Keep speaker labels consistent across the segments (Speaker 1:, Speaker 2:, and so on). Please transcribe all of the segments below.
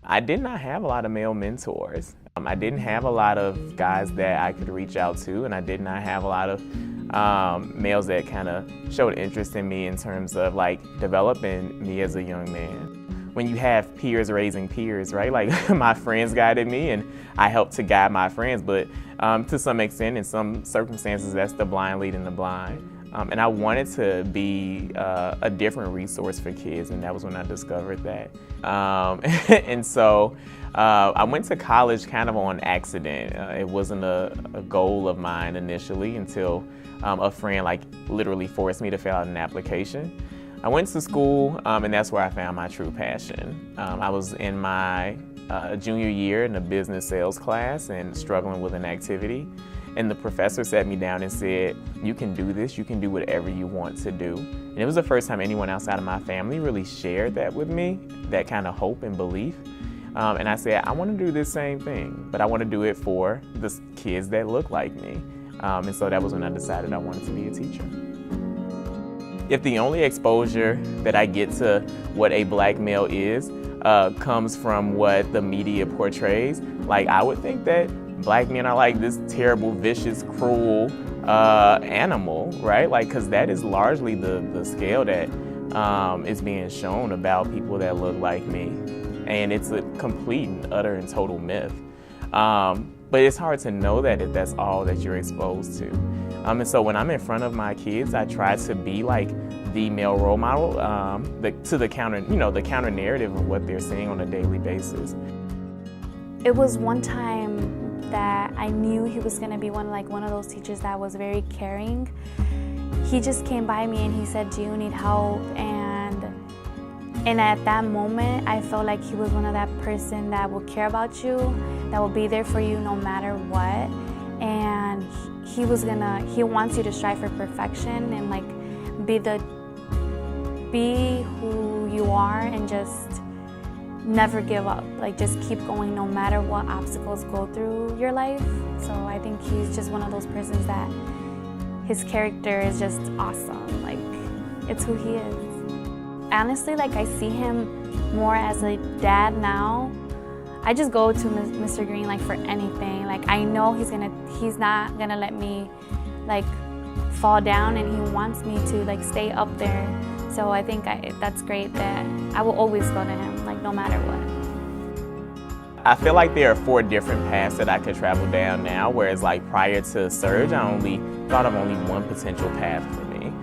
Speaker 1: I did not have a lot of male mentors. I didn't have a lot of guys that I could reach out to, and I did not have a lot of males that kind of showed interest in me in terms of like developing me as a young man. When you have peers raising peers, right? Like my friends guided me and I helped to guide my friends, but to some extent, in some circumstances, that's the blind leading the blind. And I wanted to be a different resource for kids, and that was when I discovered that. And so I went to college kind of on accident. It wasn't a goal of mine initially until a friend like literally forced me to fill out an application. I went to school, and that's where I found my true passion. I was in my junior year in a business sales class and struggling with an activity. And the professor sat me down and said, you can do this, you can do whatever you want to do. And it was the first time anyone outside of my family really shared that with me, that kind of hope and belief. And I said, I want to do this same thing, but I want to do it for the kids that look like me. And so that was when I decided I wanted to be a teacher. If the only exposure that I get to what a black male is comes from what the media portrays, like I would think that black men are like this terrible, vicious, cruel animal, right? Like, because that is largely the scale that is being shown about people that look like me. And it's a complete and utter and total myth. But it's hard to know that if that's all that you're exposed to. And so when I'm in front of my kids, I try to be like the male role model to the counter, the counter narrative of what they're seeing on a daily basis.
Speaker 2: It was one time that I knew he was going to be one of those teachers that was very caring. He just came by me and he said, do you need help? And at that moment, I felt like he was one of that person that will care about you, that will be there for you no matter what. And he wants you to strive for perfection and like be who you are and just never give up. Like just keep going no matter what obstacles go through your life. So I think he's just one of those persons that his character is just awesome. Like it's who he is. Honestly, like I see him more as a dad now. I just go to Mr. Green like for anything. Like I know he's not gonna let me like fall down, and he wants me to like stay up there. So I think that's great that I will always go to him, like no matter what.
Speaker 1: I feel like there are 4 different paths that I could travel down now, whereas like prior to Surge, I only thought of only one potential path for me.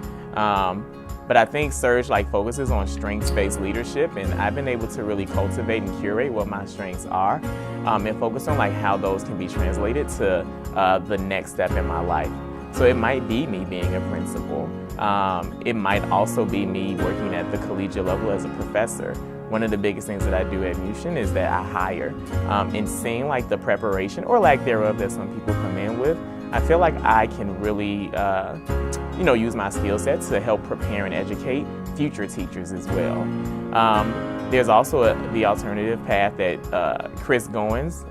Speaker 1: But I think Surge like focuses on strengths-based leadership, and I've been able to really cultivate and curate what my strengths are, and focus on like how those can be translated to the next step in my life. So it might be me being a principal. It might also be me working at the collegiate level as a professor. One of the biggest things that I do at Mushin is that I hire. And seeing like the preparation or lack thereof that some people come in with, I feel like I can really use my skill set to help prepare and educate future teachers as well. There's also the alternative path that Chris Goins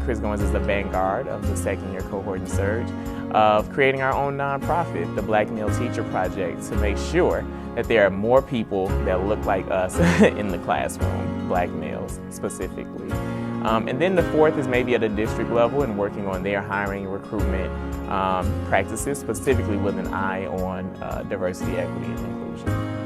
Speaker 1: Chris Goins is the vanguard of the 2nd year cohort in Surge, of creating our own nonprofit, the Black Male Teacher Project, to make sure that there are more people that look like us in the classroom, black males specifically. And then the 4th is maybe at a district level and working on their hiring and recruitment practices, specifically with an eye on diversity, equity, and inclusion.